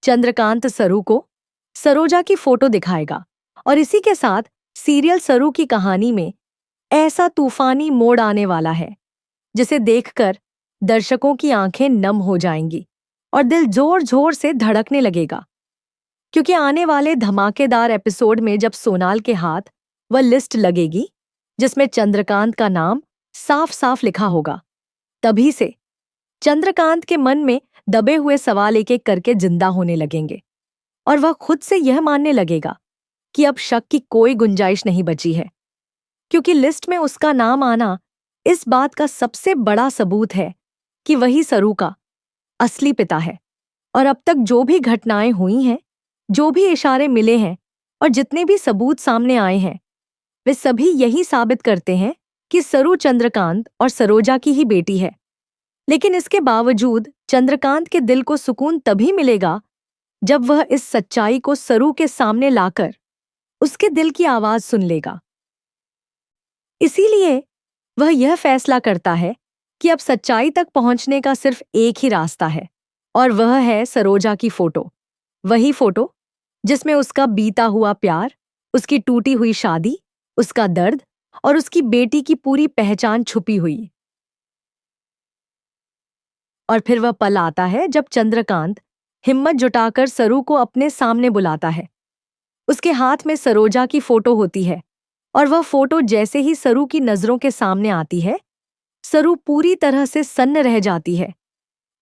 चंद्रकांत सरू को सरोजा की फोटो दिखाएगा और इसी के साथ सीरियल सरू की कहानी में ऐसा तूफानी मोड़ आने वाला है जिसे देखकर दर्शकों की आंखें नम हो जाएंगी और दिल जोर जोर से धड़कने लगेगा। क्योंकि आने वाले धमाकेदार एपिसोड में जब सोनाल के हाथ वह लिस्ट लगेगी जिसमें चंद्रकांत का नाम साफ साफ लिखा होगा, तभी से चंद्रकांत के मन में दबे हुए सवाल एक एक करके जिंदा होने लगेंगे और वह खुद से यह मानने लगेगा कि अब शक की कोई गुंजाइश नहीं बची है। क्योंकि लिस्ट में उसका नाम आना इस बात का सबसे बड़ा सबूत है कि वही सरू का असली पिता है। और अब तक जो भी घटनाएं हुई हैं, जो भी इशारे मिले हैं और जितने भी सबूत सामने आए हैं, वे सभी यही साबित करते हैं कि सरू चंद्रकांत और सरोजा की ही बेटी है। लेकिन इसके बावजूद चंद्रकांत के दिल को सुकून तभी मिलेगा जब वह इस सच्चाई को सरू के सामने लाकर उसके दिल की आवाज सुन लेगा। इसीलिए वह यह फैसला करता है कि अब सच्चाई तक पहुंचने का सिर्फ एक ही रास्ता है और वह है सरोजा की फोटो। वही फोटो जिसमें उसका बीता हुआ प्यार, उसकी टूटी हुई शादी, उसका दर्द और उसकी बेटी की पूरी पहचान छुपी हुई। और फिर वह पल आता है जब चंद्रकांत हिम्मत जुटाकर सरू को अपने सामने बुलाता है। उसके हाथ में सरोजा की फोटो होती है और वह फोटो जैसे ही सरू की नजरों के सामने आती है, सरू पूरी तरह से सन्न रह जाती है।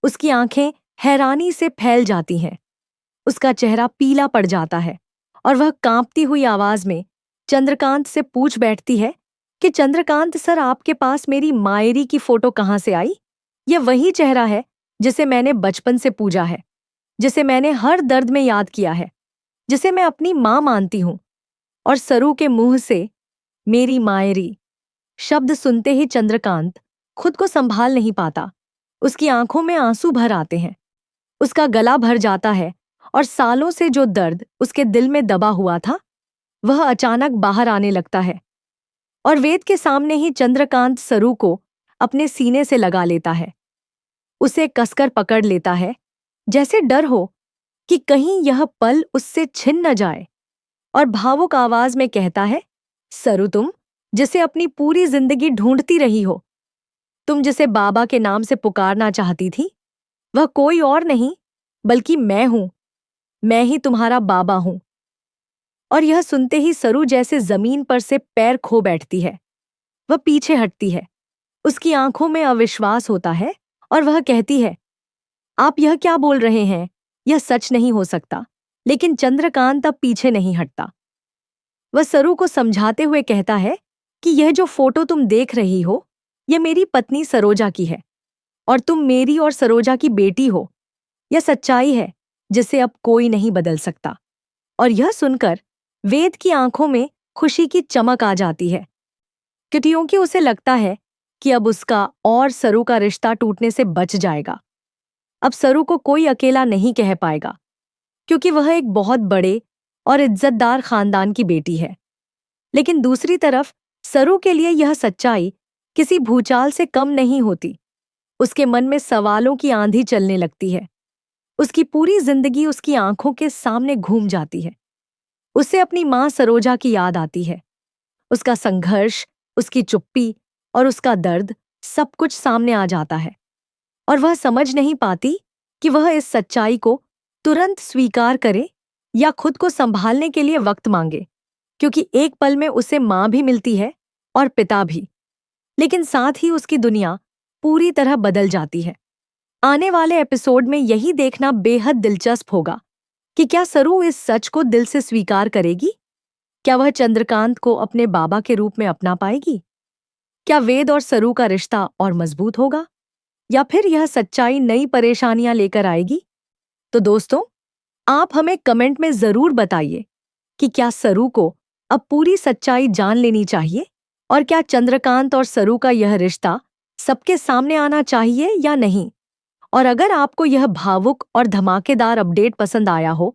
उसकी आंखें हैरानी से फैल जाती हैं, उसका चेहरा पीला पड़ जाता है और वह कांपती हुई आवाज में चंद्रकांत से पूछ बैठती है कि चंद्रकांत सर, आपके पास मेरी मायरी की फोटो कहाँ से आई? यह वही चेहरा है जिसे मैंने बचपन से पूजा है, जिसे मैंने हर दर्द में याद किया है, जिसे मैं अपनी मां मानती हूं। और सरू के मुंह से मेरी मायरी शब्द सुनते ही चंद्रकांत खुद को संभाल नहीं पाता। उसकी आंखों में आंसू भर आते हैं, उसका गला भर जाता है और सालों से जो दर्द उसके दिल में दबा हुआ था वह अचानक बाहर आने लगता है। और वेद के सामने ही चंद्रकांत सरू को अपने सीने से लगा लेता है, उसे कसकर पकड़ लेता है, जैसे डर हो कि कहीं यह पल उससे छिन न जाए। और भावुक आवाज में कहता है, सरू, तुम जिसे अपनी पूरी जिंदगी ढूंढती रही हो, तुम जिसे बाबा के नाम से पुकारना चाहती थी, वह कोई और नहीं बल्कि मैं हूं। मैं ही तुम्हारा बाबा हूं। और यह सुनते ही सरू जैसे जमीन पर से पैर खो बैठती है। वह पीछे हटती है, उसकी आंखों में अविश्वास होता है और वह कहती है, आप यह क्या बोल रहे हैं? यह सच नहीं हो सकता। लेकिन चंद्रकांत अब पीछे नहीं हटता। वह सरू को समझाते हुए कहता है कि यह जो फोटो तुम देख रही हो, यह मेरी पत्नी सरोजा की है और तुम मेरी और सरोजा की बेटी हो। यह सच्चाई है जिसे अब कोई नहीं बदल सकता। और यह सुनकर वेद की आंखों में खुशी की चमक आ जाती है, क्योंकि उसे लगता है कि अब उसका और सरू का रिश्ता टूटने से बच जाएगा। अब सरू को कोई अकेला नहीं कह पाएगा, क्योंकि वह एक बहुत बड़े और इज्जतदार खानदान की बेटी है। लेकिन दूसरी तरफ सरू के लिए यह सच्चाई किसी भूचाल से कम नहीं होती। उसके मन में सवालों की आंधी चलने लगती है। उसकी पूरी जिंदगी उसकी आंखों के सामने घूम जाती है। उसे अपनी मां सरोजा की याद आती है। उसका संघर्ष, उसकी चुप्पी और उसका दर्द, सब कुछ सामने आ जाता है और वह समझ नहीं पाती कि वह इस सच्चाई को तुरंत स्वीकार करे या खुद को संभालने के लिए वक्त मांगे। क्योंकि एक पल में उसे मां भी मिलती है और पिता भी, लेकिन साथ ही उसकी दुनिया पूरी तरह बदल जाती है। आने वाले एपिसोड में यही देखना बेहद दिलचस्प होगा कि क्या सरू इस सच को दिल से स्वीकार करेगी? क्या वह चंद्रकांत को अपने बाबा के रूप में अपना पाएगी? क्या वेद और सरू का रिश्ता और मजबूत होगा, या फिर यह सच्चाई नई परेशानियां लेकर आएगी? तो दोस्तों, आप हमें कमेंट में जरूर बताइए कि क्या सरू को अब पूरी सच्चाई जान लेनी चाहिए और क्या चंद्रकांत और सरू का यह रिश्ता सबके सामने आना चाहिए या नहीं। और अगर आपको यह भावुक और धमाकेदार अपडेट पसंद आया हो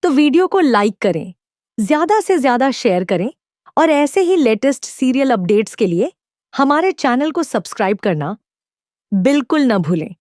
तो वीडियो को लाइक करें, ज्यादा से ज्यादा शेयर करें और ऐसे ही लेटेस्ट सीरियल अपडेट्स के लिए हमारे चैनल को सब्सक्राइब करना बिल्कुल न भूलें।